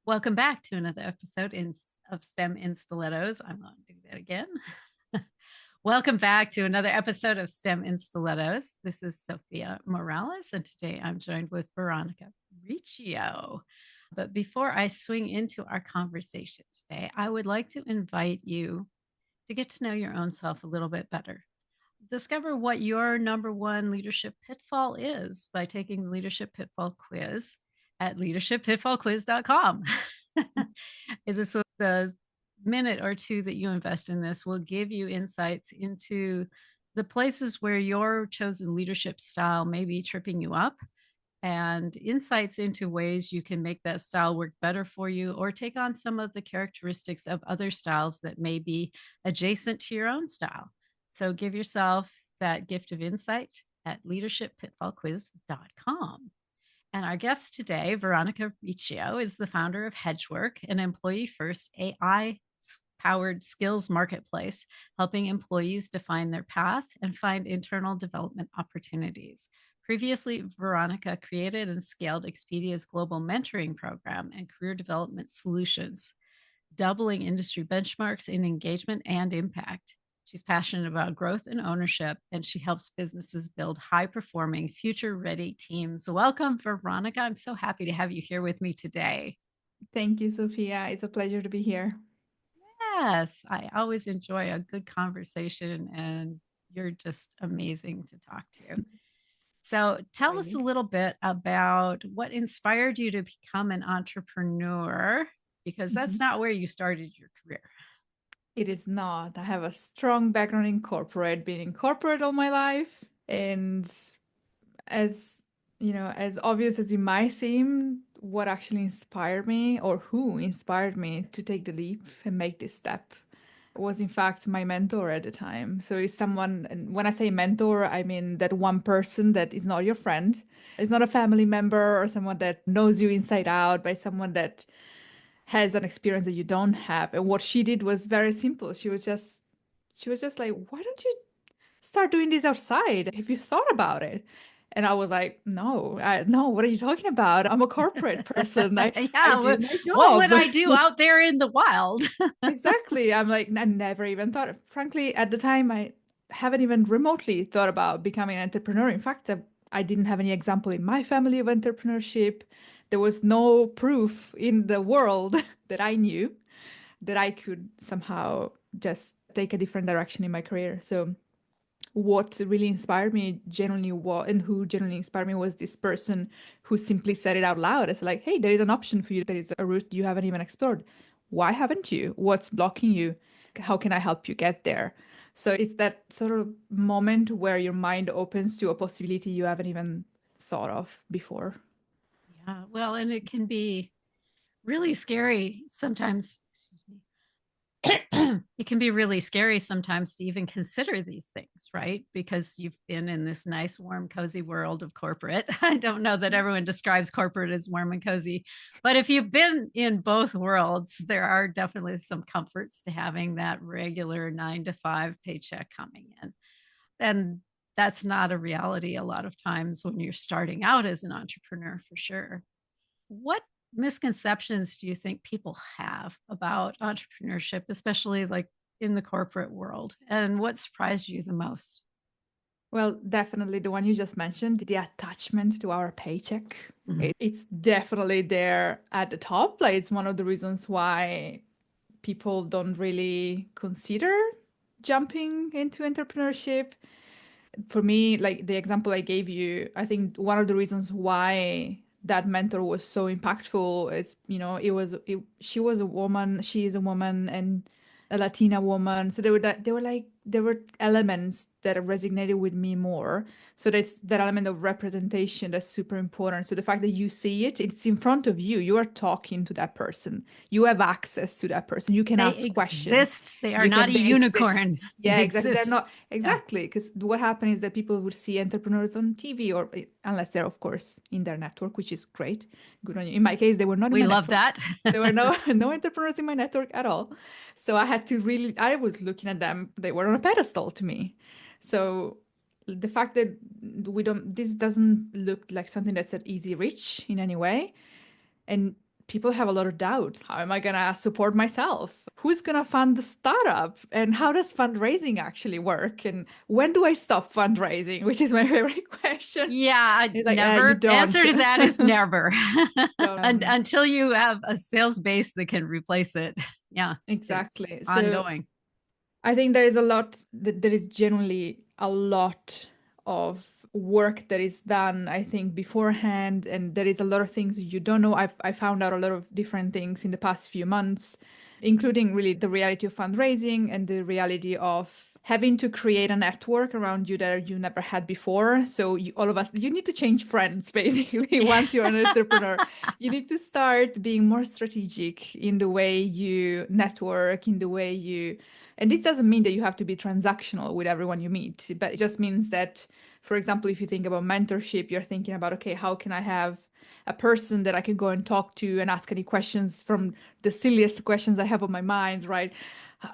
Welcome back to another episode of STEM in Stilettos. I'm going to do that again. Welcome back to another episode of STEM in Stilettos. This is Zofia Morales, and today I'm joined with Veronica Riccio. But before I swing into our conversation today, I would like to invite you to get to know your own self a little bit better. Discover what your number one leadership pitfall is by taking the Leadership Pitfall Quiz at leadershippitfallquiz.com. This will, the minute or two that you invest in this will give you insights into the places where your chosen leadership style may be tripping you up, and insights into ways you can make that style work better for you or take on some of the characteristics of other styles that may be adjacent to your own style. So give yourself that gift of insight at leadershippitfallquiz.com. And our guest today, Veronica Riccio, is the founder of Hedgwork, an employee-first AI-powered skills marketplace, helping employees define their path and find internal development opportunities. Previously, Veronica created and scaled Expedia's global mentoring program and career development solutions, doubling industry benchmarks in engagement and impact. She's passionate about growth and ownership, and she helps businesses build high-performing, future-ready teams. Welcome, Veronica. I'm so happy to have you here with me today. Thank you, Zofia. It's a pleasure to be here. Yes, I always enjoy a good conversation, and you're just amazing to talk to. So tell us a Really? little bit about what inspired you to become an entrepreneur, because that's Mhm. not where you started your career. It is not. I have a strong background in corporate, been in corporate all my life. And as as obvious as it might seem, what actually inspired me or who inspired me to take the leap and make this step was in fact my mentor at the time. So it's someone, and when I say mentor, I mean that one person that is not your friend, it's not a family member or someone that knows you inside out, but someone that has an experience that you don't have. And what she did was very simple. She was just like, why don't you start doing this outside? Have you thought about it? And I was like, no, what are you talking about? I'm a corporate person. I Yeah, do my what job. would I do out there in the wild? Exactly. I'm like, I never even thought. Frankly, at the time, I haven't even remotely thought about becoming an entrepreneur. In fact, I didn't have any example in my family of entrepreneurship. There was no proof in the world that I knew that I could somehow just take a different direction in my career. So what really inspired me genuinely and who genuinely inspired me was this person who simply said it out loud. It's like, hey, there is an option for you. There is a route you haven't even explored. Why haven't you? What's blocking you? How can I help you get there? So it's that sort of moment where your mind opens to a possibility you haven't even thought of before. Yeah, well, and it can be really scary sometimes. Excuse me. It can be really scary sometimes to even consider these things, right? Because you've been in this nice, warm, cozy world of corporate. I don't know that everyone describes corporate as warm and cozy, but if you've been in both worlds, there are definitely some comforts to having that regular 9 to 5 paycheck coming in. And that's not a reality a lot of times when you're starting out as an entrepreneur, for sure. What misconceptions do you think people have about entrepreneurship, especially like in the corporate world? And what surprised you the most? Well, definitely the one you just mentioned, the attachment to our paycheck. Mhm. It's definitely there at the top. Like it's one of the reasons why people don't really consider jumping into entrepreneurship. For me, like the example I gave you, I think one of the reasons why that mentor was so impactful is, she was a woman, she is a woman, and a Latina woman. So there were elements that resonated with me more. So that's that element of representation that's super important. So the fact that you see it, it's in front of you. You are talking to that person. You have access to that person. You can They ask questions. exist. They are not a They unicorn. exist. They Yeah, exactly. They're not exist. Yeah. exactly because what happens is that people would see entrepreneurs on TV or unless they're of course in their network, which is great. Good on you. In my case, they were not in We my love network. that. There were no no entrepreneurs in my network at all. So I had to really I was looking at them. They were on a pedestal to me. So the fact that this doesn't look like something that's an easy reach in any way. And people have a lot of doubts. How am I going to support myself? Who's going to fund the startup? And how does fundraising actually work? And when do I stop fundraising? Which is my favorite question. Yeah, It's like, you never. don't. Answer to that is never. Um, Until you have a sales base that can replace it. Yeah, it's exactly. So ongoing. I think there is a lot, there is generally a lot of work that is done, I think, beforehand. And there is a lot of things you don't know. I found out a lot of different things in the past few months, including really the reality of fundraising and the reality of having to create a network around you that you never had before. So all of us, you need to change friends, basically, once you're an entrepreneur. You need to start being more strategic in the way you network, in the way you, and this doesn't mean that you have to be transactional with everyone you meet, but it just means that, for example, if you think about mentorship, you're thinking about, okay, how can I have a person that I can go and talk to and ask any questions from the silliest questions I have on my mind, right?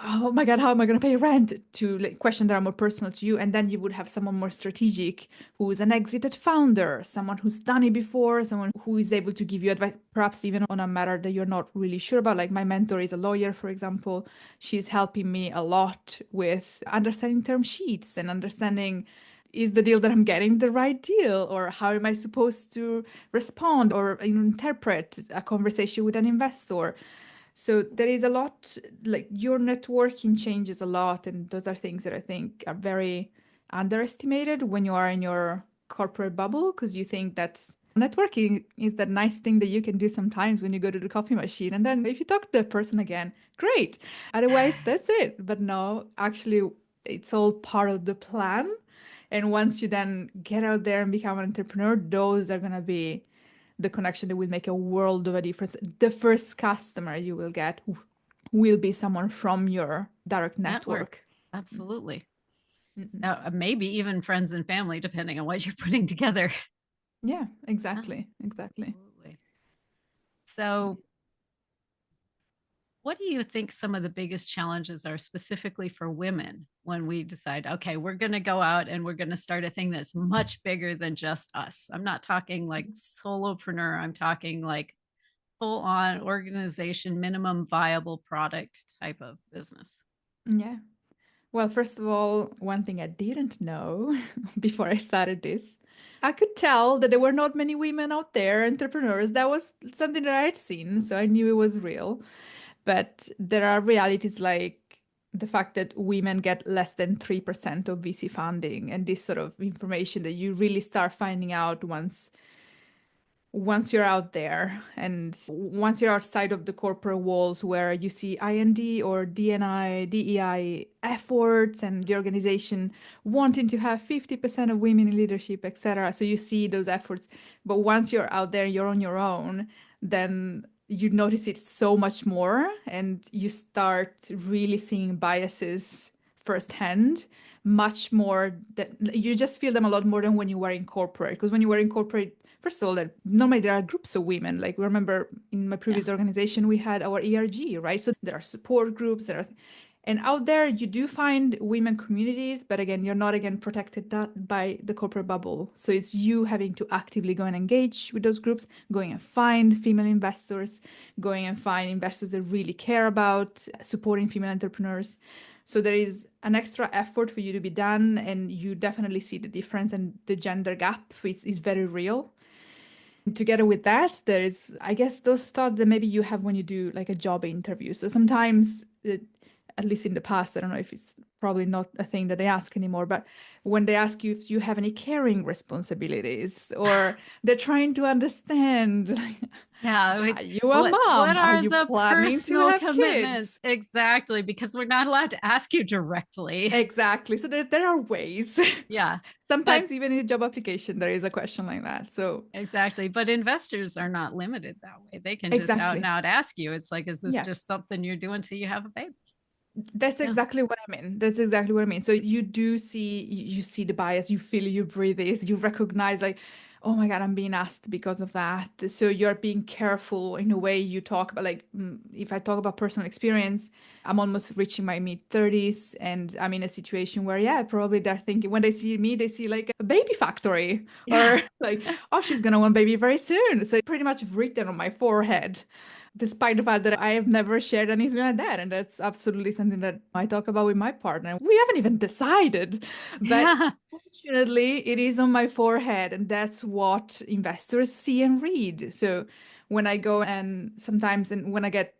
Oh my God, how am I going to pay rent? To like questions that are more personal to you. And then you would have someone more strategic who is an exited founder, someone who's done it before, someone who is able to give you advice, perhaps even on a matter that you're not really sure about. Like my mentor is a lawyer, for example. She's helping me a lot with understanding term sheets and understanding, is the deal that I'm getting the right deal? Or how am I supposed to respond or interpret a conversation with an investor? So there is a lot, like your networking changes a lot. And those are things that I think are very underestimated when you are in your corporate bubble, because you think that networking is that nice thing that you can do sometimes when you go to the coffee machine. And then if you talk to the person again, great. Otherwise, that's it. But no, actually, it's all part of the plan. And once you then get out there and become an entrepreneur, those are going to be the connection that will make a world of a difference. The first customer you will get will be someone from your direct Network. network. Absolutely. Mm-mm. Maybe even friends and family, depending on what you're putting together. Yeah, Yeah, exactly. Exactly. absolutely. So, what do you think some of the biggest challenges are specifically for women when we decide, okay, we're going to go out and we're going to start a thing that's much bigger than just us? I'm not talking like solopreneur, I'm talking like full on organization, minimum viable product type of business. Yeah. Well, first of all, one thing I didn't know before I started this, I could tell that there were not many women out there, entrepreneurs. That was something that I had seen, so I knew it was real. But there are realities like the fact that women get less than 3% of VC funding, and this sort of information that you really start finding out once you're out there and once you're outside of the corporate walls where you see IND or DNI, DEI efforts and the organization wanting to have 50% of women in leadership, etc. So you see those efforts. But once you're out there, you're on your own, then you notice it so much more and you start really seeing biases firsthand much more that you just feel them a lot more than when you were in corporate, because when you were in corporate, first of all, that normally there are groups of women. Like remember in my Yeah. previous organization, we had our ERG, right? So there are support groups, and out there you do find women communities, but again, you're not again protected that by the corporate bubble. So it's you having to actively go and engage with those groups, going and find female investors, going and find investors that really care about supporting female entrepreneurs. So there is an extra effort for you to be done, and you definitely see the difference, and the gender gap is very real. Together with that, there is, I guess, those thoughts that maybe you have when you do like a job interview. So sometimes, at least in the past, I don't know if it's probably not a thing that they ask anymore, but when they ask you if you have any caring responsibilities, or they're trying to understand, like, Yeah. are you a What mom? Are are you the planning to personal have commitments? kids? Exactly. Because we're not allowed to ask you directly. Exactly. So there are ways. Yeah. But Sometimes even in a job application, there is a question like that. So exactly. But investors are not limited that way. They can just out and exactly. out ask you. It's like, is this Yeah. just something you're doing till you have a baby? That's Yeah. exactly what I mean. That's exactly what I mean. So you do see, you see the bias, you feel it, you breathe it, you recognize like, oh my God, I'm being asked because of that. So you're being careful in the way you talk about, like, if I talk about personal experience, I'm almost reaching my mid 30s and I'm in a situation where, yeah, probably they're thinking when they see me, they see like a baby factory Yeah. or like, oh, she's gonna want baby very soon. So pretty much written on my forehead, despite the fact that I have never shared anything like that. And that's absolutely something that I talk about with my partner. We haven't even decided, but Yeah. fortunately, it is on my forehead, and that's what investors see and read. So when I go and sometimes, and when I get,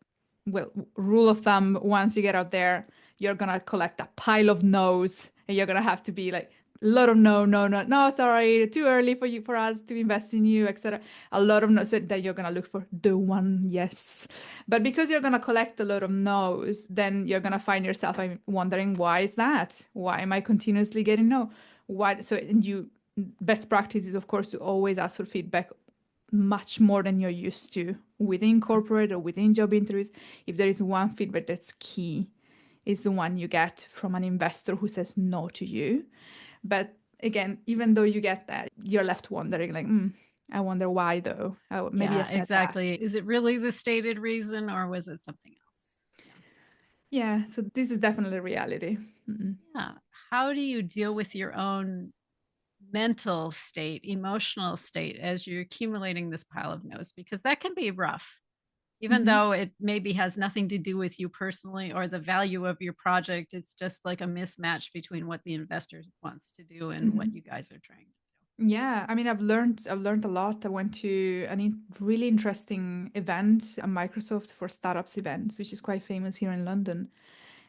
well, rule of thumb, once you get out there, you're gonna collect a pile of no's, and you're gonna have to be like, a lot of no, no, no, no, sorry, too early for you, for us to invest in you, etc. A lot of no, so that you're gonna look for the one yes. But because you're gonna collect a lot of no's, then you're gonna find yourself wondering, why is that? Why am I continuously getting no? Why? So, and you, best practice is, of course, to always ask for feedback much more than you're used to within corporate or within job interviews. If there is one feedback that's key, is the one you get from an investor who says no to you. But again, even though you get that, you're left wondering, like, I wonder why though. Oh, maybe I Yeah, said that. exactly. Is it really the stated reason or was it something else? Yeah. Yeah, so this is definitely reality. Mm-mm. Yeah. How do you deal with your own mental state, emotional state as you're accumulating this pile of no's? Because that can be rough, even Mm-hmm. though it maybe has nothing to do with you personally or the value of your project. It's just like a mismatch between what the investor wants to do and what Mm-hmm. you guys are trying to Yeah, I mean, I've learned a lot. I went to a really interesting event, a Microsoft for Startups event, which is quite famous here in London.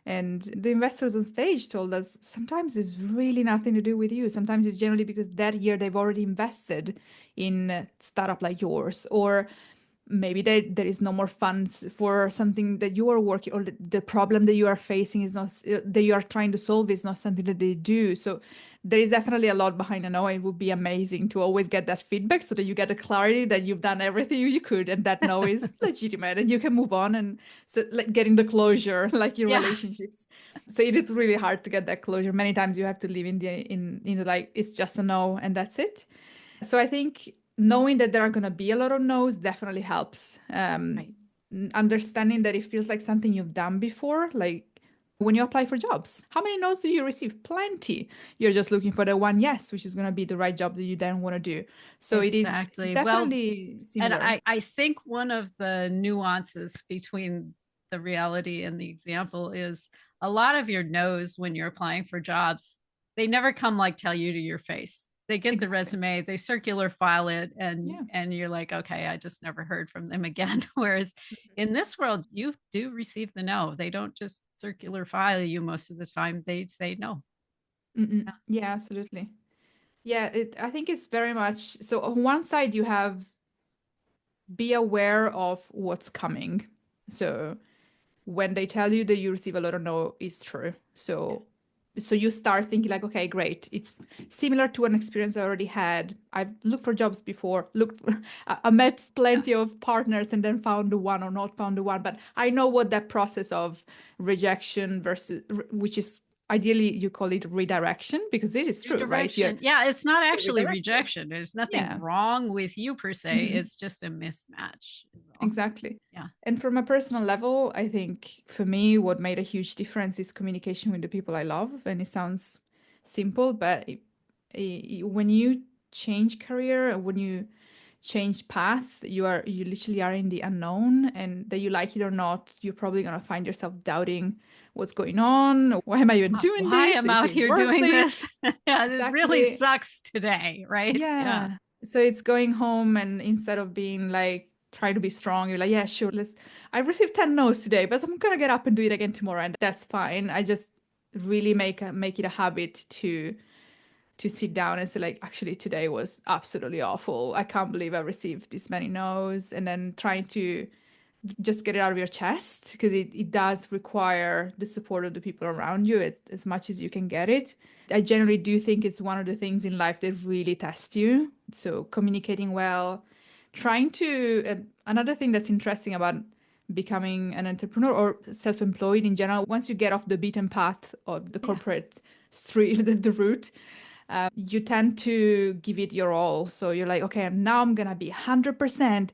And the investors on stage told us sometimes it's really nothing to do with you. Sometimes it's generally because that year they've already invested in a startup like yours, or maybe there is no more funds for something that you are working, or the problem that you are facing is not, that you are trying to solve is not something that they do. So there is definitely a lot behind a no. It would be amazing to always get that feedback so that you get the clarity that you've done everything you could and that no is do. legitimate and you can move on. And so, like, getting the closure, like your Yeah. relationships. So it is really hard to get that closure. Many times you have to live in the, like, it's just a no and that's it. So I think knowing that there are going to be a lot of no's definitely helps. Right. Understanding that it feels like something you've done before, like when you apply for jobs. How many no's do you receive? Plenty. You're just looking for the one yes, which is going to be the right job that you then want to do. So it is Exactly. Well, definitely and similar. I think one of the nuances between the reality and the example is a lot of your no's when you're applying for jobs, they never come like tell you to your face. They get the Exactly. resume, they circular file it, Yeah. and you're like, okay, I just never heard from them again. Whereas in this world, you do receive the no. They don't just circular file you most of the time. They say no. Mm-mm. Yeah. Yeah, absolutely. Yeah, I think it's very much so. On one side, you have be aware of what's coming. So when they tell you that you receive a lot of no, it's true. So you start thinking like, okay, great. It's similar to an experience I already had. I've looked for jobs before, looked I met Yeah. plenty of partners and then found the one or not found the one, but I know what that process of rejection versus, which is ideally you call it redirection because it is true, right? You're Redirection. Yeah, it's not actually redirected. rejection. There's nothing Yeah. wrong with you per se. Mhm. It's just a mismatch, is all. Exactly. Yeah. And from a personal level, I think for me, what made a huge difference is communication with the people I love. And it sounds simple, but when you change career, when you change path, you literally are in the unknown, and that you like it or not, you're probably gonna find yourself doubting what's going on. Why am I even doing Why this? am Is out it here worth doing it? this? Yeah, it really Exactly. sucks today, right? Yeah. Yeah. So it's going home and instead of being like, try to be strong, you're like, yeah, sure, let's. I've received 10 no's today, but I'm gonna get up and do it again tomorrow, and that's fine. I just really make it a habit to sit down and say, like, actually today was absolutely awful. I can't believe I received this many no's, and then trying to just get it out of your chest because it does require the support of the people around you as much as you can get it. I generally do think it's one of the things in life that really test you. So communicating well, trying to, another thing that's interesting about becoming an entrepreneur or self-employed in general, once you get off the beaten path of the Yeah. corporate street, the route, you tend to give it your all. So you're like, okay, now I'm gonna be 100%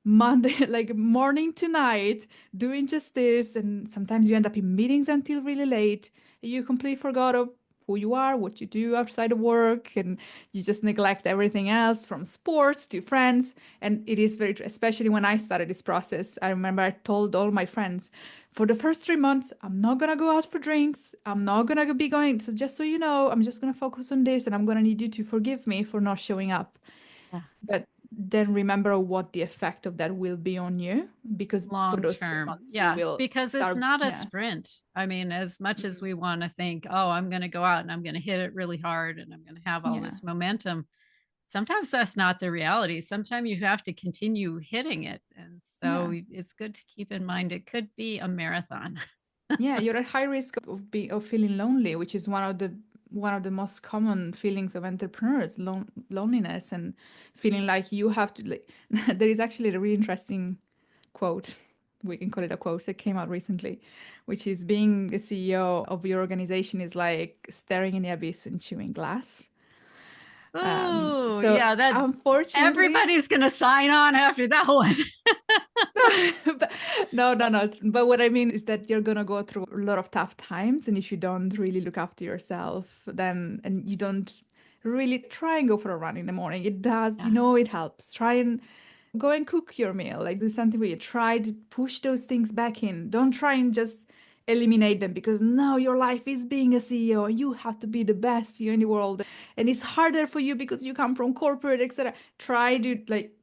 Monday, like morning to night, doing just this. And sometimes you end up in meetings until really late. You completely forgot of who you are, what you do outside of work, and you just neglect everything else from sports to friends. And it is very, especially when I started this process, I remember I told all my friends, for the first 3 months, I'm not gonna go out for drinks. I'm not gonna be going. So just so you know, I'm just gonna focus on this, and I'm gonna need you to forgive me for not showing up. Yeah. But then remember what the effect of that will be on you, because for Long those three term. months you Yeah. will Because it's start. not a Yeah. sprint. I mean, as much as Mm. we want to think, oh, I'm going to go out and I'm going to hit it really hard and I'm going to have all Yeah. this momentum, sometimes that's not the reality. Sometimes you have to continue hitting it. And Yeah. so it's good to keep in mind it could be a marathon. Yeah, you're at high risk of being of feeling lonely, which is one of the most common feelings of entrepreneurs, loneliness and feeling like you have to like there is actually a really interesting quote, we can call it a quote, that came out recently, which is being a CEO of your organization is like staring in the abyss and chewing glass. Oh, So yeah, that unfortunately, everybody's going to sign on after that one. but, no, no, no. But what I mean is that you're gonna go through a lot of tough times, and if you don't really look after yourself, then and you don't really try and go for a run in the morning, it does, Yeah. it helps. Try and go and cook your meal, like do something where you try to push those things back in. Don't try and just eliminate them because now your life is being a CEO. You have to be the best CEO in the world, and it's harder for you because you come from corporate, etc. Try to like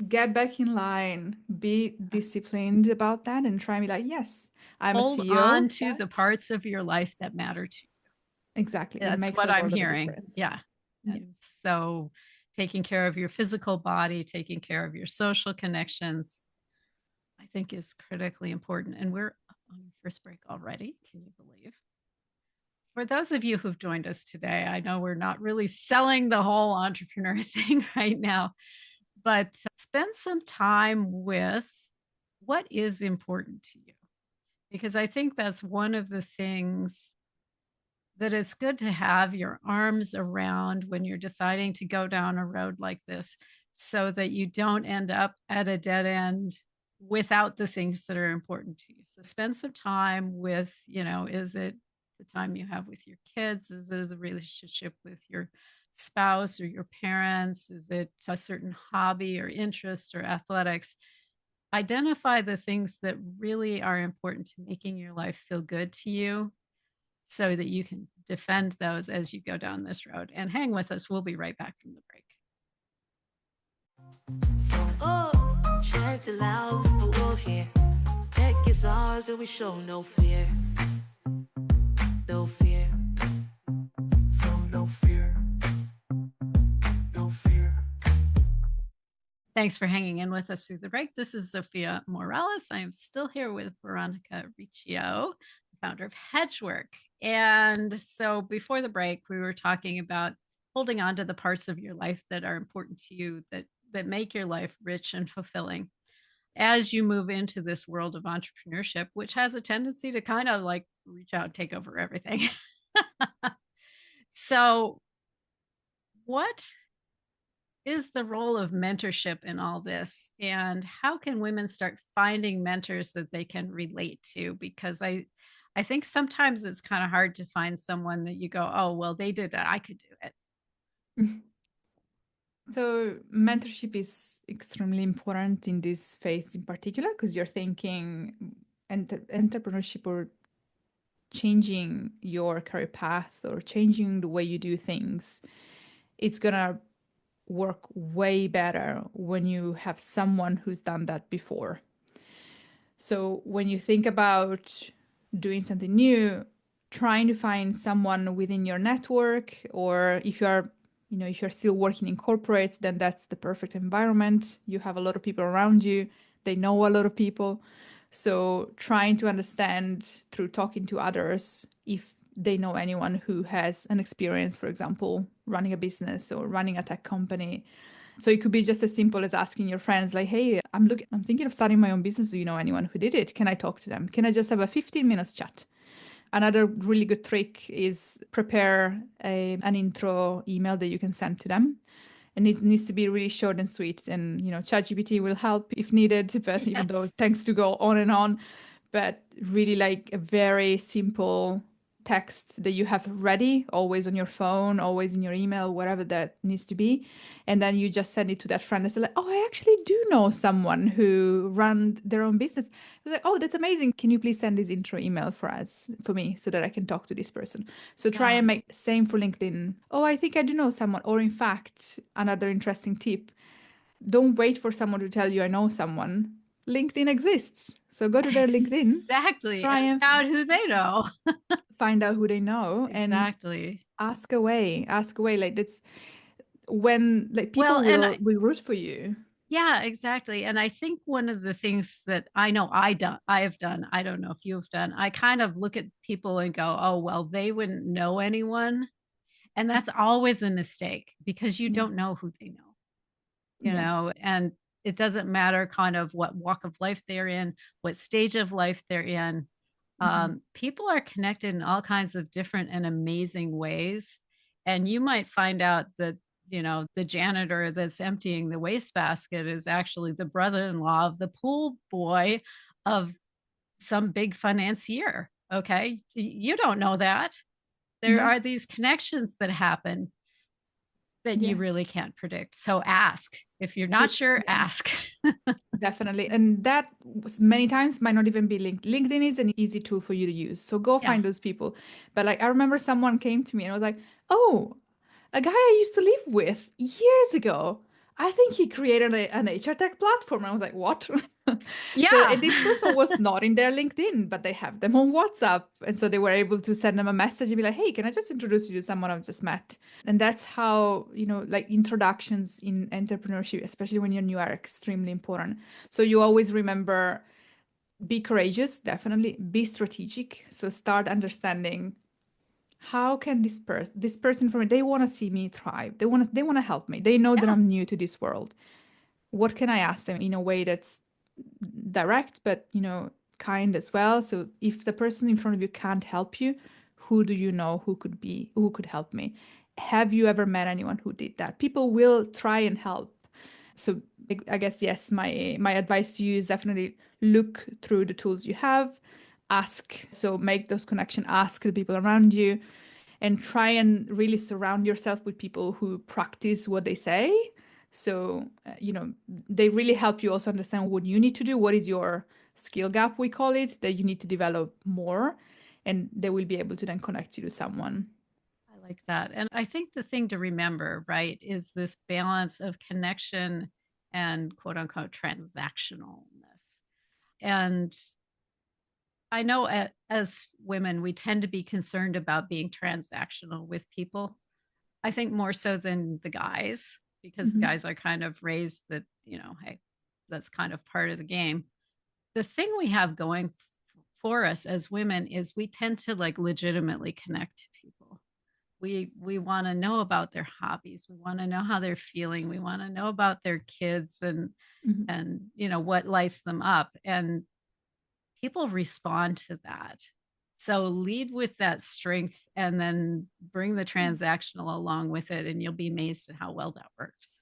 get back in line, be disciplined about that, and try and be like, yes, I'm a Hold on CEO, to the but parts of your life that matter to you. exactly, it That's makes what a I'm world of a hearing. difference. Yeah. Yeah. And so taking care of your physical body, taking care of your social connections, I think is critically important. And we're up on your first break already. Can you believe? For those of you who've joined us today, I know we're not really selling the whole entrepreneur thing right now, but spend some time with what is important to you. Because I think that's one of the things that it's good to have your arms around when you're deciding to go down a road like this so that you don't end up at a dead end without the things that are important to you. So spend some time with, is it the time you have with your kids? Is it a relationship with your spouse or your parents? Is it a certain hobby or interest or athletics? Identify the things that really are important to making your life feel good to you so that you can defend those as you go down this road. And hang with us. We'll be right back from the break. Oh, check it out, the wolf here. Tech is ours and we show no fear. No fear. No fear. No fear. Thanks for hanging in with us through the break. This is Zofia Morales. I am still here with Veronica Riccio, founder of Hedgwork. And so before the break, we were talking about holding on to the parts of your life that are important to you, that make your life rich and fulfilling as you move into this world of entrepreneurship, which has a tendency to kind of like reach out and take over everything. So, what is the role of mentorship in all this? And how can women start finding mentors that they can relate to? Because I think sometimes it's kind of hard to find someone that you go, oh, well, they did it. I could do it. So mentorship is extremely important in this phase in particular because you're thinking entrepreneurship or changing your career path or changing the way you do things. It's gonna work way better when you have someone who's done that before. So when you think about doing something new, trying to find someone within your network, or if you're still working in corporate, then that's the perfect environment. You have a lot of people around you. They know a lot of people. So trying to understand through talking to others if they know anyone who has an experience, for example, running a business or running a tech company. So it could be just as simple as asking your friends, like, "Hey, I'm thinking of starting my own business. Do you know anyone who did it? Can I talk to them? Can I just have a 15 minutes chat?" Another really good trick is prepare an intro email that you can send to them. And it needs to be really short and sweet. And, ChatGPT will help if needed, but even though Yes. it tends to go on and on, but really like a very simple text that you have ready, always on your phone, always in your email, whatever that needs to be. And then you just send it to that friend and say, like, oh, I actually do know someone who run their own business. It's like, oh, that's amazing. Can you please send this intro email for me so that I can talk to this person? So try Yeah. and make same for LinkedIn. Oh, I think I do know someone. Or in fact, another interesting tip, don't wait for someone to tell you I know someone. LinkedIn exists. So go to their LinkedIn, Exactly. try And and found who they know. find out who they know and Exactly. ask away. Ask away. Like that's when like Well, people will root for you. yeah, exactly. And I think one of the things that I know I have done, I don't know if you've done, I kind of look at people and go, oh, well, they wouldn't know anyone. And that's always a mistake because you Yeah. don't know who they know, Yeah. and it doesn't matter kind of what walk of life they're in, what stage of life they're in. Hmm. People are connected in all kinds of different and amazing ways. And you might find out that, the janitor that's emptying the wastebasket is actually the brother in law of the pool boy of some big financier. Okay. You don't know that. There Yeah. are these connections that happen that you Yeah. really can't predict. So ask. If you're not sure, Yeah. ask. Definitely. And that many times might not even be linked. LinkedIn is an easy tool for you to use. So go Yeah. find those people. But like I remember someone came to me and was like, oh, a guy I used to live with years ago. I think he created an HR tech platform. I was like, what? So, Yeah. and this person was not in their LinkedIn, but they have them on WhatsApp. And so they were able to send them a message and be like, hey, can I just introduce you to someone I've just met? And that's how, like introductions in entrepreneurship, especially when you're new, are extremely important. So you always remember, be courageous, definitely, be strategic. So start understanding how can this person for me, they want to see me thrive. They want to help me. They know that Yeah. I'm new to this world. What can I ask them in a way that's direct, but kind as well? So if the person in front of you can't help you, who do you know who could help me? Have you ever met anyone who did that? People will try and help. So I guess yes, my advice to you is definitely look through the tools you have, ask. So make those connections, ask the people around you, and try and really surround yourself with people who practice what they say. So, they really help you also understand what you need to do. What is your skill gap, we call it, that you need to develop more. And they will be able to then connect you to someone. I like that. And I think the thing to remember, right, is this balance of connection and quote unquote transactionalness. And I know as women, we tend to be concerned about being transactional with people. I think more so than the guys, because the Hmm. guys are kind of raised that, hey, that's kind of part of the game. The thing we have going for us as women is we tend to like legitimately connect to people. We want to know about their hobbies. We want to know how they're feeling. We want to know about their kids and Hmm. what lights them up. And people respond to that. So lead with that strength and then bring the transactional along with it, and you'll be amazed at how well that works.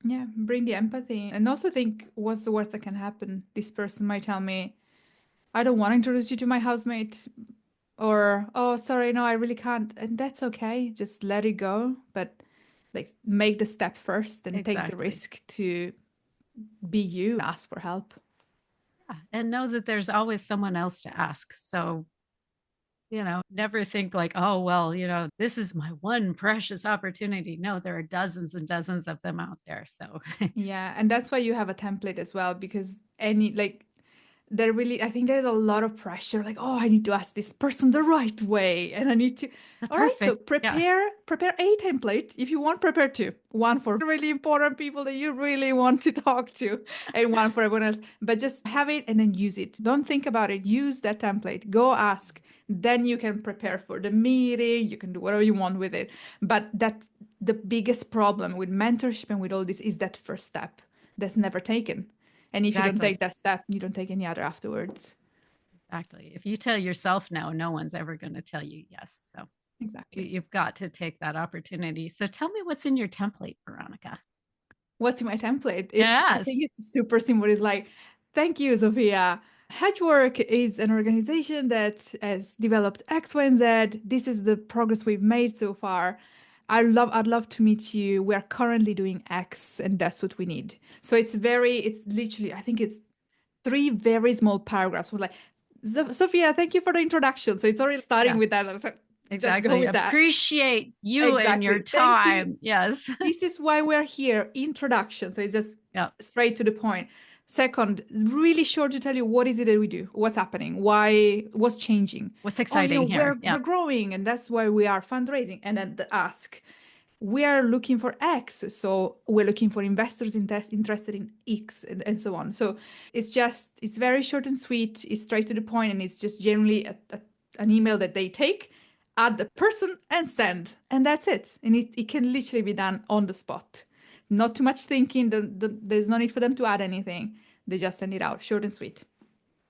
Yeah, bring the empathy. And also think, what's the worst that can happen? This person might tell me, I don't want to introduce you to my housemate. Or, oh, sorry, no, I really can't. And that's okay. Just let it go. But like make the step first and take the Exactly. risk to be you, ask for help. Yeah. And know that there's always someone else to ask. So, never think like, oh, well, this is my one precious opportunity. No, there are dozens and dozens of them out there. So, Yeah, and that's why you have a template as well, because any like there really, I think there's a lot of pressure, like, oh, I need to ask this person the right way, and I need to. the All right, so perfect. Yeah, prepare a template. If you want, prepare two. One for really important people that you really want to talk to, and one for everyone else. But just have it and then use it. Don't think about it. Use that template. Go ask. Then you can prepare for the meeting. You can do whatever you want with it. But that the biggest problem with mentorship and with all this is that first step that's never taken. And if you don't exactly. take that step, you don't take any other afterwards. Exactly. If you tell yourself no, no one's ever going to tell you yes. So Exactly. you've got to take that opportunity. So tell me what's in your template, Veronica. What's in my template? I think Yes. it's super simple. It's like, thank you, Zofia. Hedgework is an organization that has developed X, Y, and Z. This is the progress we've made so far. I'd love to meet you. We are currently doing X, and that's what we need. So it's literally, I think it's three very small paragraphs. We're like, Sophia, thank you for the introduction. So it's already starting Yeah, with that. I was like, just go exactly. with that. Appreciate you and your Exactly. Thank you. time. Yes. This is why we're here. Introduction. So it's just Yeah. straight to the point. Second, really short to tell you what is it that we do, what's happening, why, what's changing. What's Oh, exciting here? we're Yeah. growing, and that's why we are fundraising. And then the ask, we are looking for X, so we're looking for investors interested in X, and so on. So it's very short and sweet. It's straight to the point, and it's just generally an email that they take, add the person, and send, and that's it. And it can literally be done on the spot. Not too much thinking. There's no need for them to add anything. They just send it out, short and sweet.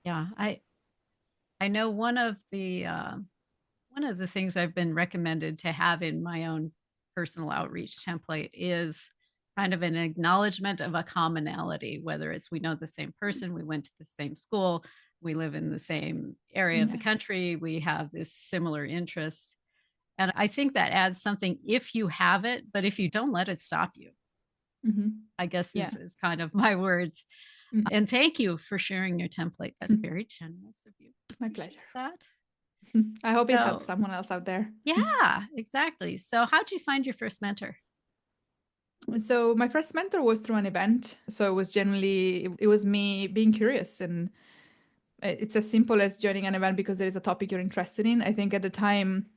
Yeah. I know one of the things I've been recommended to have in my own personal outreach template is kind of an acknowledgement of a commonality, whether it's we know the same person, we went to the same school, we live in the same area of the Yeah. country, we have this similar interest. And I think that adds something if you have it, but if you don't, let it stop you, Hmm. I guess Yeah. is kind of my words. Mm. And thank you for sharing your template. That's very generous of you. My pleasure. Appreciate that. I hope it helps So, someone else out there. yeah, exactly. So, how'd you find your first mentor? So my first mentor was through an event. So it was generally it was me being curious, and it's as simple as joining an event because there is a topic you're interested in. I think at the time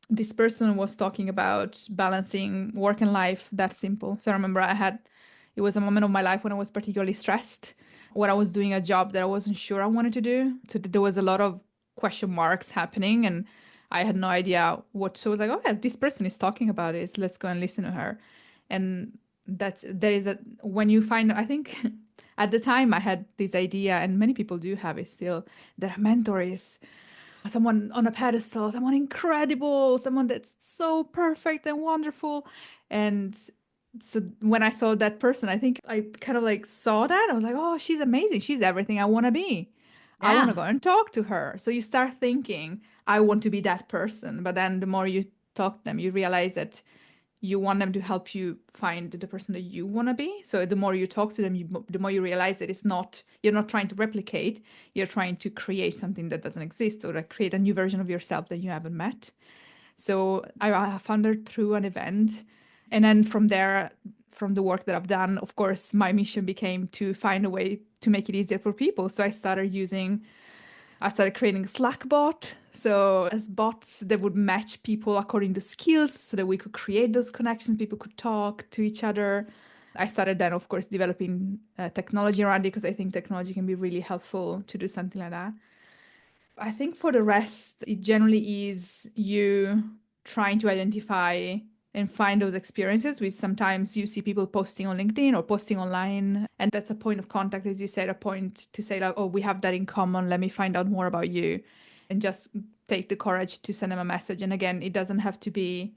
this person was talking about balancing work and life, that simple. So I remember it was a moment of my life when I was particularly stressed, when I was doing a job that I wasn't sure I wanted to do. So there was a lot of question marks happening, and I had no idea what. So I was like, oh yeah, this person is talking about this. Let's go and listen to her. And there is a, when you find, I think at the time I had this idea, and many people do have it still, that a mentor is someone on a pedestal, someone incredible, someone that's so perfect and wonderful. And so when I saw that person, I think I kind of like saw that. I was like, oh, she's amazing. She's everything I want to be. I want to Yeah, go and talk to her. So you start thinking, I want to be that person. But then the more you talk to them, you realize that you want them to help you find the person that you want to be. So the more you talk to them, the more you realize that you're not trying to replicate, you're trying to create something that doesn't exist, or like create a new version of yourself that you haven't met. So I found her through an event. And then from there, from the work that I've done, of course, my mission became to find a way to make it easier for people. So I started creating a Slack bot. So as bots that would match people according to skills so that we could create those connections, people could talk to each other. I started then, of course, developing technology around it because I think technology can be really helpful to do something like that. I think for the rest, it generally is you trying to identify and find those experiences, which sometimes you see people posting on LinkedIn or posting online. And that's a point of contact, as you said, a point to say, like, oh, we have that in common. Let me find out more about you. And just take the courage to send them a message. And again, it doesn't have to be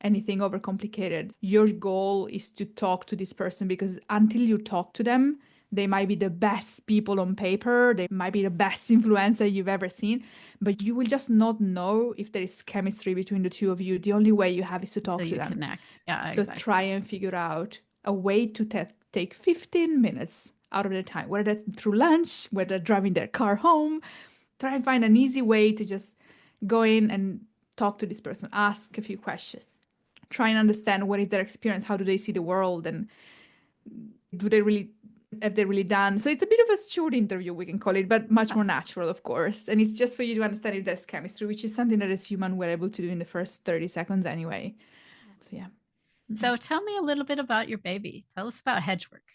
anything overcomplicated. Your goal is to talk to this person because until you talk to them, they might be the best people on paper. They might be the best influencer you've ever seen, but you will just not know if there is chemistry between the two of you. The only way you have is to until talk to you them. connect. Yeah, So try exactly. and figure out a way to take 15 minutes out of their time, whether that's through lunch, whether driving their car home. Try and find an easy way to just go in and talk to this person, ask a few questions, try and understand what is their experience, how do they see the world, and do they really have they really done. So it's a bit of a short interview, we can call it, but much Yeah. more natural, of course. And it's just for you to understand if there's chemistry, which is something that as human we're able to do in the first 30 seconds anyway. So yeah. Mhm. So, tell me a little bit about your baby. Tell us about Hedgework.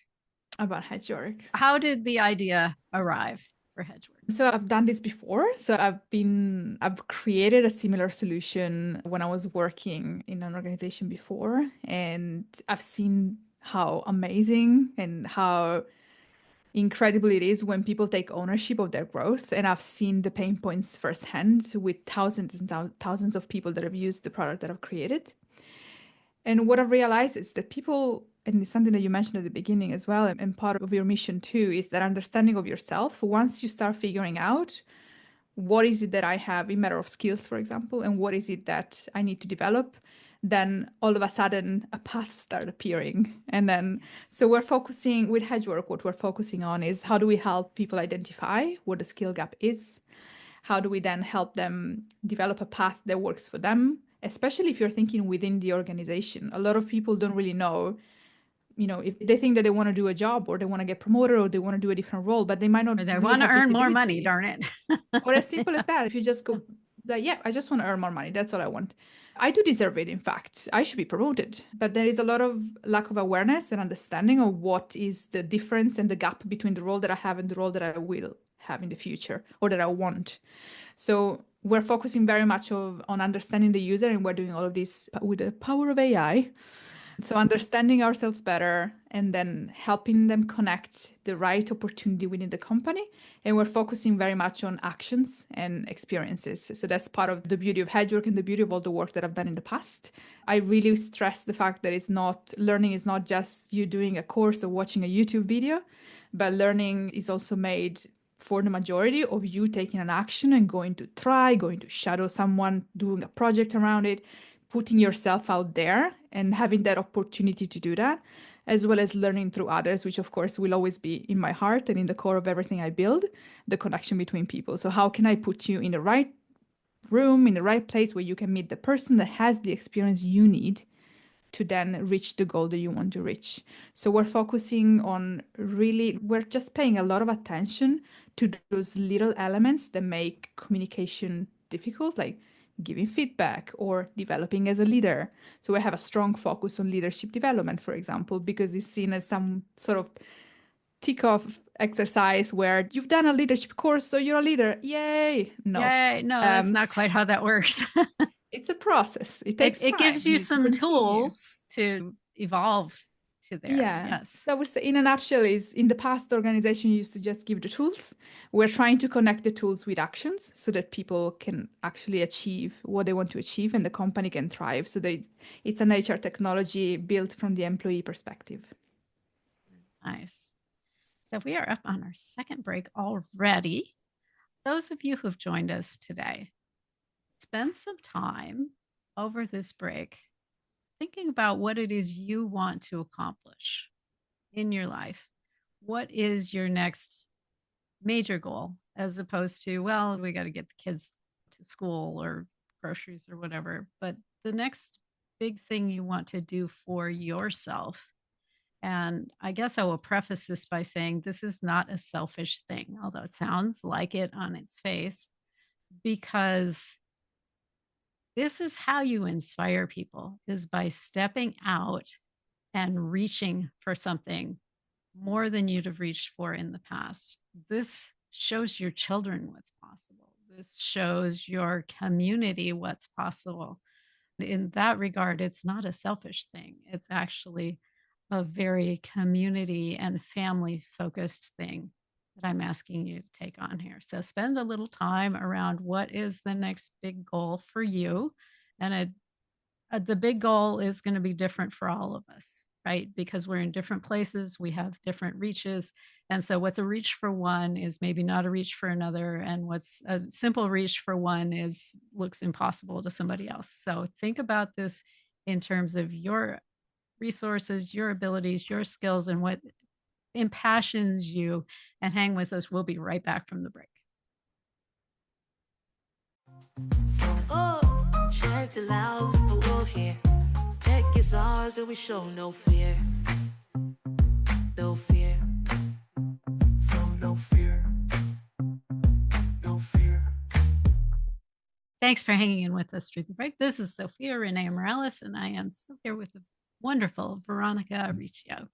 About Hedgwork. How did the idea arrive for Hedgework? So I've done this before. So I've created a similar solution when I was working in an organization before, and I've seen how amazing and how incredible it is when people take ownership of their growth. And I've seen the pain points firsthand with thousands and thousands of people that have used the product that I've created. And what I've realized is that people, and it's something that you mentioned at the beginning as well, and part of your mission too, is that understanding of yourself. Once you start figuring out what is it that I have in matter of skills, for example, and what is it that I need to develop, then all of a sudden a path start appearing. And then, so we're focusing with Hedgwork, what we're focusing on is how do we help people identify what the skill gap is? How do we then help them develop a path that works for them? Especially if you're thinking within the organization. A lot of people don't really know, if they think that they want to do a job or they want to get promoted or they want to do a different role, but they might not Or they really want to have earn more money, visibility. darn it. Or as simple as that, if you just go like, yeah, I just want to earn more money. That's all I want. I do deserve it, in fact. I should be promoted. But there is a lot of lack of awareness and understanding of what is the difference and the gap between the role that I have and the role that I will have in the future or that I want. So we're focusing very much on understanding the user, and we're doing all of this with the power of AI. So understanding ourselves better and then helping them connect the right opportunity within the company. And we're focusing very much on actions and experiences. So that's part of the beauty of Hedgwork and the beauty of all the work that I've done in the past. I really stress the fact that learning is not just you doing a course or watching a YouTube video, but learning is also made for the majority of you taking an action and going to shadow someone, doing a project around it, putting yourself out there and having that opportunity to do that, as well as learning through others, which of course will always be in my heart and in the core of everything I build, the connection between people. So how can I put you in the right room, in the right place where you can meet the person that has the experience you need to then reach the goal that you want to reach. So we're just paying a lot of attention to those little elements that make communication difficult, like giving feedback or developing as a leader. So we have a strong focus on leadership development, for example, because it's seen as some sort of tick off exercise where you've done a leadership course, so you're a leader. Yay! No. Yay. No, that's Um, not quite how that works. it's a process. It it, takes it time. gives you You need to some continue. tools to evolve to there. Yeah. Yes. So I would say in a nutshell is in the past, the organization used to just give the tools. We're trying to connect the tools with actions so that people can actually achieve what they want to achieve and the company can thrive. So that it's an HR technology built from the employee perspective. Nice. So we are up on our second break already. Those of you who've joined us today, spend some time over this break thinking about what it is you want to accomplish in your life. What is your next major goal as opposed to, well, we got to get the kids to school or groceries or whatever. But the next big thing you want to do for yourself. And I guess I will preface this by saying this is not a selfish thing, although it sounds like it on its face, because this is how you inspire people is by stepping out and reaching for something more than you'd have reached for in the past. This shows your children what's possible. This shows your community what's possible. In that regard, it's not a selfish thing. It's actually a very community and family focused thing that I'm asking you to take on here. So spend a little time around what is the next big goal for you. And the big goal is going to be different for all of us, right? Because we're in different places, we have different reaches. And so, what's a reach for one is maybe not a reach for another. And what's a simple reach for one looks impossible to somebody else. So, think about this in terms of your resources, your abilities, your skills, and what impassions you, and hang with us. We'll be right back from the break. Oh, shout it loud, the wolf here. Tech is ours and we show no fear. No fear. No fear. No fear. Thanks for hanging in with us through the break. This is Zofia Morales, and I am still here with the wonderful Veronica Riccio.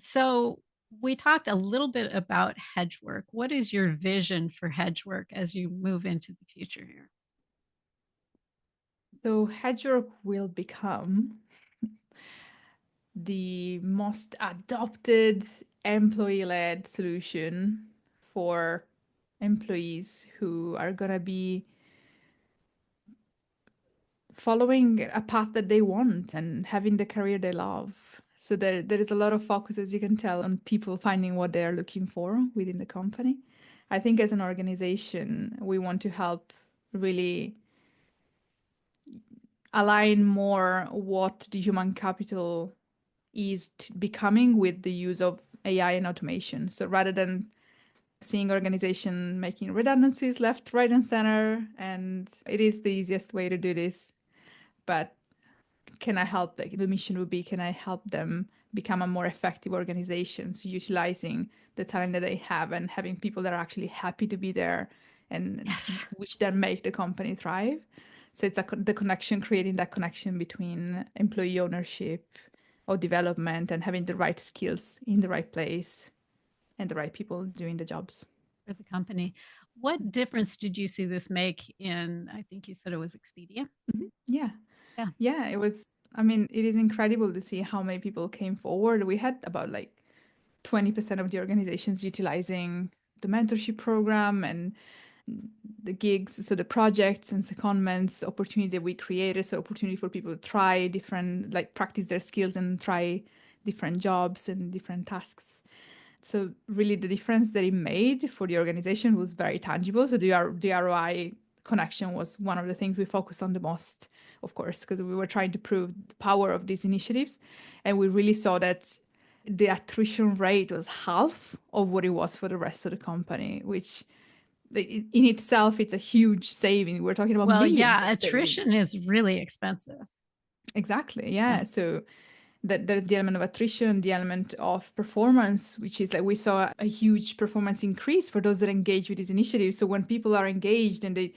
So we talked a little bit about Hedgework. What is your vision for Hedgework as you move into the future here? So Hedgwork will become the most adopted employee-led solution for employees who are going to be following a path that they want and having the career they love. So there is a lot of focus, as you can tell, on people finding what they are looking for within the company. I think as an organization, we want to help really align more what the human capital is becoming with the use of AI and automation. So rather than seeing organization making redundancies left, right, and center, and it is the easiest way to do this, but can I help? Like the mission would be, can I help them become a more effective organization? So utilizing the talent that they have and having people that are actually happy to be there, and Yes. which then make the company thrive. So it's the connection, creating that connection between employee ownership or development and having the right skills in the right place and the right people doing the jobs. For the company. What difference did you see this make in, I think you said it was Expedia? Yeah. Yeah. Yeah, it was, I mean, it is incredible to see how many people came forward. We had about like 20% of the organizations utilizing the mentorship program and the gigs, so the projects and secondments opportunity that we created, so opportunity for people to try different, like practice their skills and try different jobs and different tasks. So really the difference that it made for the organization was very tangible. So the ROI connection was one of the things we focused on the most, of course, because we were trying to prove the power of these initiatives. And we really saw that the attrition rate was half of what it was for the rest of the company, which in itself, it's a huge saving. We're talking about Well, millions yeah, of savings. attrition is really expensive. Exactly. Yeah. So that there's the element of attrition, the element of performance, which is like we saw a huge performance increase for those that engage with these initiatives. So when people are engaged and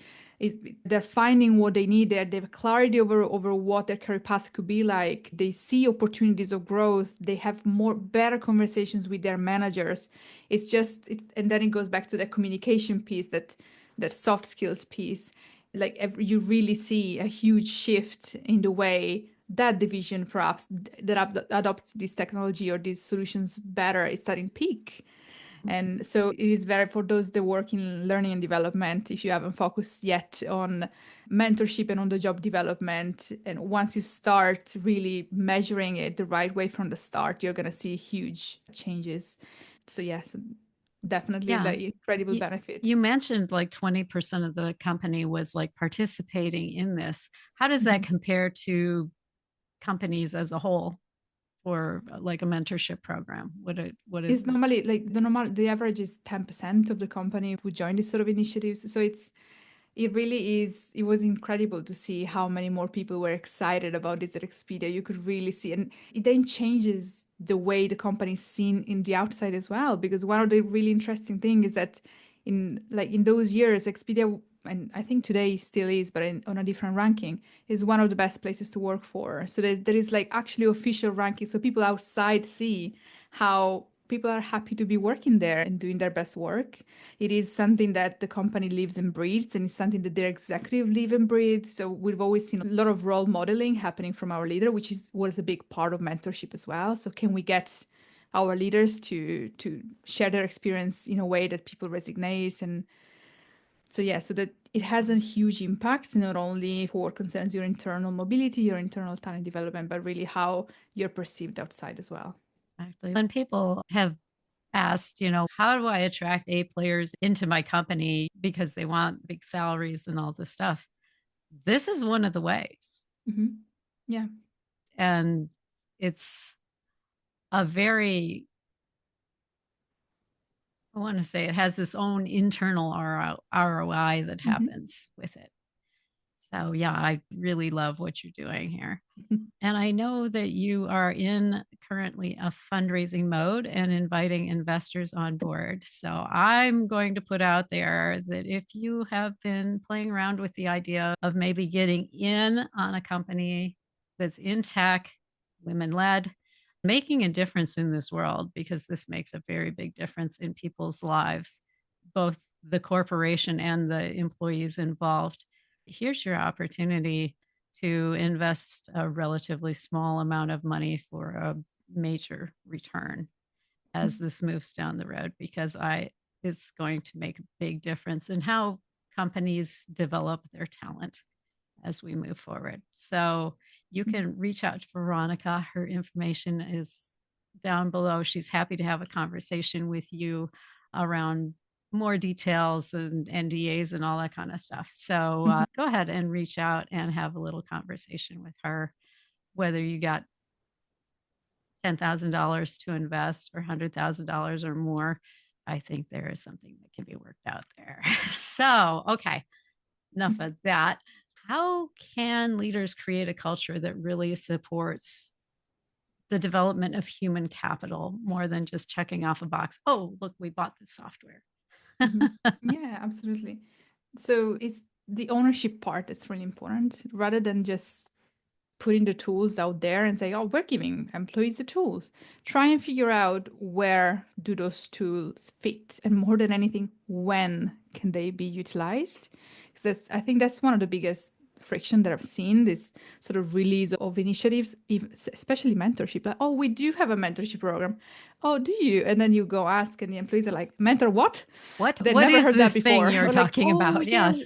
they're finding what they need, they have clarity over what their career path could be like. They see opportunities of growth. They have better conversations with their managers. It's just, and then it goes back to the communication piece, that soft skills piece. Like you really see a huge shift in the way that division perhaps that adopts this technology or these solutions better is starting peak. And so it is very, for those that work in learning and development, if you haven't focused yet on mentorship and on the job development, and once you start really measuring it the right way from the start, you're going to see huge changes. So yes, definitely Yeah. like incredible benefits. You mentioned like 20% of the company was like participating in this. How does that compare to companies as a whole for like a mentorship program? What is It's normally like the average is 10% of the company who join these sort of initiatives. So it really is, it was incredible to see how many more people were excited about this at Expedia. You could really see, and it then changes the way the company is seen in the outside as well, because one of the really interesting things is that in those years, Expedia, and I think today still is, but on a different ranking, is one of the best places to work for. So there is like actually official ranking, so people outside see how people are happy to be working there and doing their best work. It is something that the company lives and breathes, and it's something that their executive live and breathe. So we've always seen a lot of role modeling happening from our leader, which was a big part of mentorship as well. So can we get our leaders to share their experience in a way that people resonate? And so yeah, so that it has a huge impact, not only for what concerns your internal mobility, your internal talent development, but really how you're perceived outside as well. exactly? When people have asked, how do I attract A players into my company because they want big salaries and all this stuff? This is one of the ways. Yeah. And it's a very, I want to say it has this own internal ROI that happens with it. So yeah, I really love what you're doing here. And I know that you are in currently a fundraising mode and inviting investors on board. So I'm going to put out there that if you have been playing around with the idea of maybe getting in on a company that's in tech, women led, making a difference in this world, because this makes a very big difference in people's lives, both the corporation and the employees involved. Here's your opportunity to invest a relatively small amount of money for a major return. as this moves down the road, because it's going to make a big difference in how companies develop their talent as we move forward. So you can reach out to Veronica. Her information is down below. She's happy to have a conversation with you around more details and NDAs and all that kind of stuff. So go ahead and reach out and have a little conversation with her, whether you got $10,000 to invest or $100,000 or more. I think there is something that can be worked out there. So, okay, enough of that. How can leaders create a culture that really supports the development of human capital more than just checking off a box? Oh, look, we bought this software. Yeah, absolutely. So it's the ownership part that's really important, rather than just putting the tools out there and say, oh, we're giving employees the tools. Try and figure out where do those tools fit, and more than anything, when can they be utilized? Because I think that's one of the biggest friction that I've seen, this sort of release of initiatives, especially mentorship. Like, oh, we do have a mentorship program. Oh, do you? And then you go ask, and the employees are like, mentor what? What? They What never is heard this that before. thing you're Or like, talking oh, about? yeah, Yes.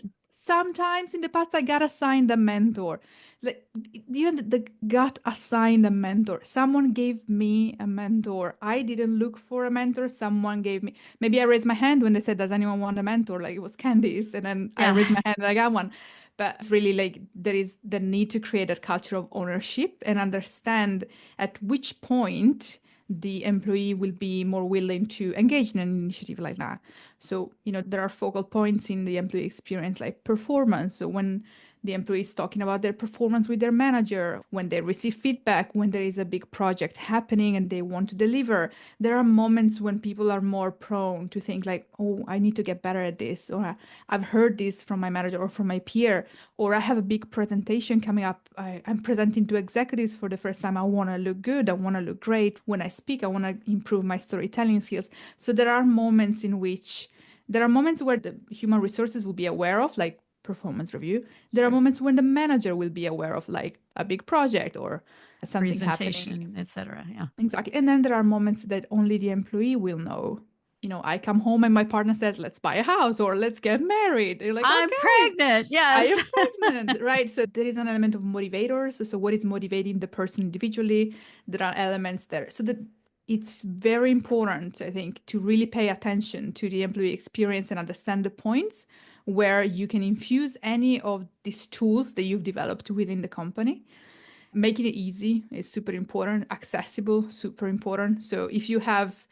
sometimes in the past I got assigned a mentor. Like, even the got assigned a mentor. Someone gave me a mentor. I didn't look for a mentor. Someone gave me. Maybe I raised my hand when they said, "Does anyone want a mentor?" Like it was Candice, and then I raised my hand and I got one. But really, like, there is the need to create a culture of ownership and understand at which point the employee will be more willing to engage in an initiative like that. So, there are focal points in the employee experience, like performance. So when the employee is talking about their performance with their manager, when they receive feedback, when there is a big project happening and they want to deliver, there are moments when people are more prone to think like, oh, I need to get better at this, or I've heard this from my manager or from my peer, or I have a big presentation coming up. I'm presenting to executives for the first time. I want to look good. I want to look great. When I speak, I want to improve my storytelling skills. So there are moments where the human resources will be aware of, like performance review. There are moments when the manager will be aware of, like a big project or something happening, etc. Yeah, exactly. And then there are moments that only the employee will know. I come home and my partner says, let's buy a house or let's get married. You're like, I'm okay, pregnant. I Yes. am pregnant, right? So there is an element of motivators. So what is motivating the person individually? There are elements there. So that it's very important, I think, to really pay attention to the employee experience and understand the points where you can infuse any of these tools that you've developed within the company. Making it easy is super important. Accessible, super important. So if you have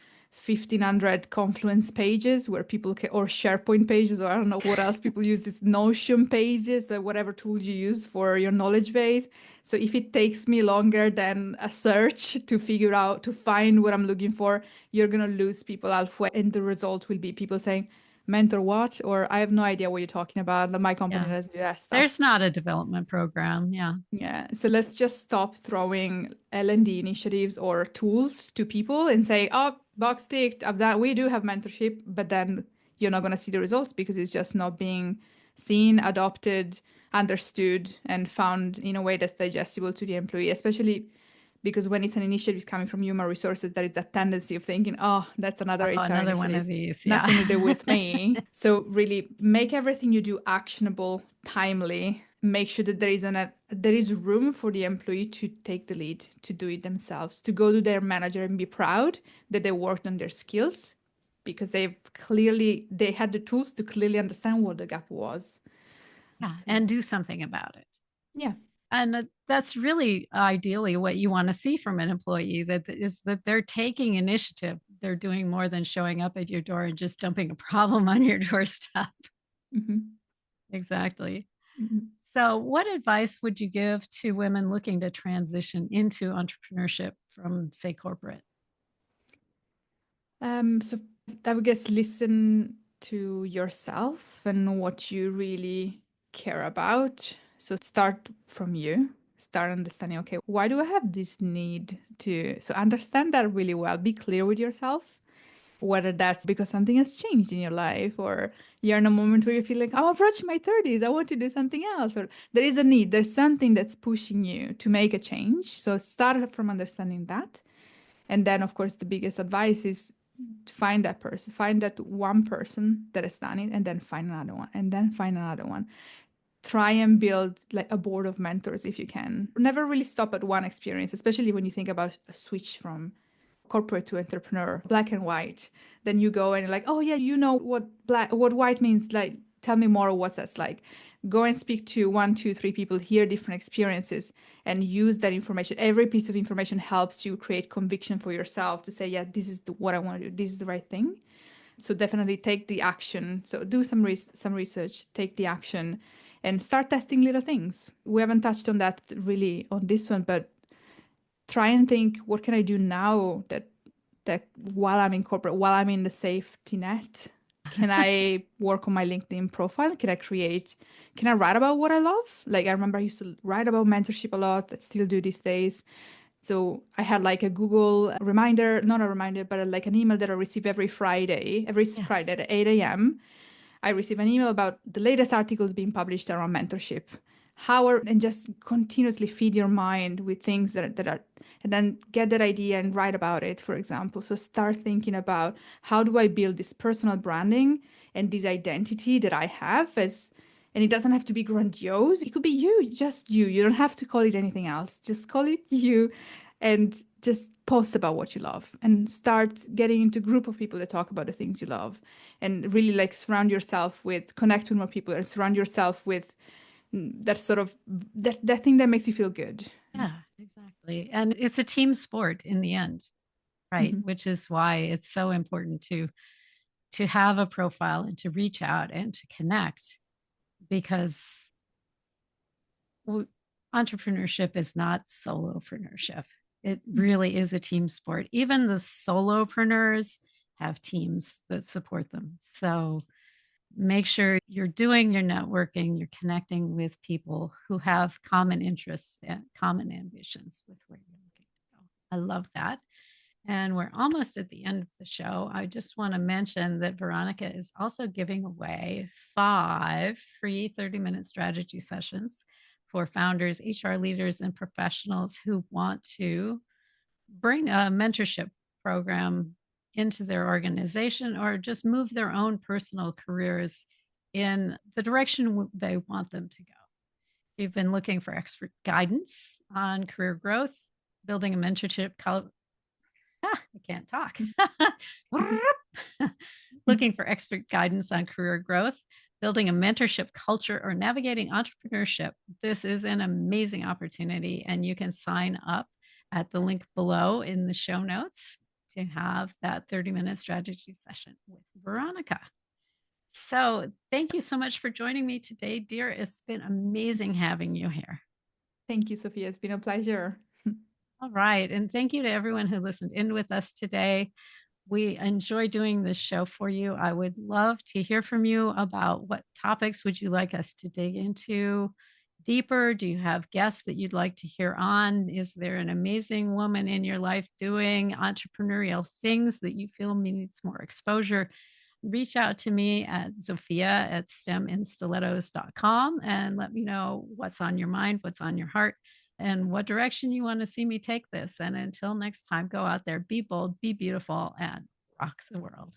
1,500 Confluence pages where people can, or SharePoint pages, or I don't know what else people use, this Notion pages, or whatever tool you use for your knowledge base. So if it takes me longer than a search to find what I'm looking for, you're going to lose people halfway. And the result will be people saying, mentor what? Or I have no idea what you're talking about. My company doesn't do that stuff. There's not a development program. Yeah. Yeah. So let's just stop throwing L&D initiatives or tools to people and say, oh, box ticked, we do have mentorship, but then you're not going to see the results because it's just not being seen, adopted, understood, and found in a way that's digestible to the employee, especially because when it's an initiative coming from human resources, there is that tendency of thinking, oh, that's another HR initiative. One of these. Nothing to do with me. So really make everything you do actionable, timely. Make sure that there is room for the employee to take the lead, to do it themselves, to go to their manager and be proud that they worked on their skills because they had the tools to clearly understand what the gap was. Yeah, and do something about it. Yeah. And that's really ideally what you want to see from an employee, that they're taking initiative. They're doing more than showing up at your door and just dumping a problem on your doorstep. Mm-hmm. Exactly. Mm-hmm. So what advice would you give to women looking to transition into entrepreneurship from, say, corporate? So I would guess listen to yourself and what you really care about. So start from you. Start understanding, okay, why do I have this need to? So understand that really well. Be clear with yourself, whether that's because something has changed in your life or you're in a moment where you feel like, I'm approaching my 30s, I want to do something else, or there is a need, there's something that's pushing you to make a change. So start from understanding that. And then, of course, the biggest advice is find that person, find that one person that has done it, and then find another one, and then find another one. Try and build like a board of mentors if you can. Never really stop at one experience, especially when you think about a switch from corporate to entrepreneur, black and white. Then you go and you're like, oh yeah, you know what white means. Like, tell me more what that's like. Go and speak to 1, 2, 3 people, hear different experiences, and use that information. Every piece of information helps you create conviction for yourself to say, yeah, this is what I want to do. This is the right thing. So definitely take the action. So do some research, take the action, and start testing little things. We haven't touched on that really on this one, but try and think, what can I do now that while I'm in corporate, while I'm in the safety net, can I work on my LinkedIn profile? Can I write about what I love? Like, I remember I used to write about mentorship a lot. I still do these days. So I had like a Google reminder, not a reminder, but like an email that I receive every Friday, Friday at 8 a.m. I receive an email about the latest articles being published around mentorship. And just continuously feed your mind with things that are, and then get that idea and write about it, for example. So start thinking about, how do I build this personal branding and this identity that I have and it doesn't have to be grandiose. It could be you, just you. You don't have to call it anything else. Just call it you, and just post about what you love, and start getting into a group of people that talk about the things you love, and really like connect with more people, and surround yourself with that sort of that thing that makes you feel good. Yeah, exactly. And it's a team sport in the end, right? Mm-hmm. Which is why it's so important to have a profile and to reach out and to connect, because entrepreneurship is not solopreneurship. It really is a team sport. Even the solopreneurs have teams that support them. So make sure you're doing your networking, you're connecting with people who have common interests and common ambitions with where you're looking to go. I love that. And we're almost at the end of the show. I just want to mention that Veronica is also giving away 5 free 30-minute strategy sessions for founders, HR leaders, and professionals who want to bring a mentorship program into their organization, or just move their own personal careers in the direction they want them to go. If you've been looking for expert guidance on career growth, building a mentorship, I can't talk. Looking for expert guidance on career growth, building a mentorship culture, or navigating entrepreneurship, this is an amazing opportunity, and you can sign up at the link below in the show notes to have that 30-minute strategy session with Veronica. So thank you so much for joining me today, dear. It's been amazing having you here. Thank you, Zofia. It's been a pleasure. All right. And thank you to everyone who listened in with us today. We enjoy doing this show for you. I would love to hear from you about what topics would you like us to dig into deeper. Do you have guests that you'd like to hear on? Is there an amazing woman in your life doing entrepreneurial things that you feel needs more exposure? Reach out to me at Zofia@steminstilettos.com and let me know what's on your mind, what's on your heart, and what direction you want to see me take this. And until next time, go out there, be bold, be beautiful, and rock the world.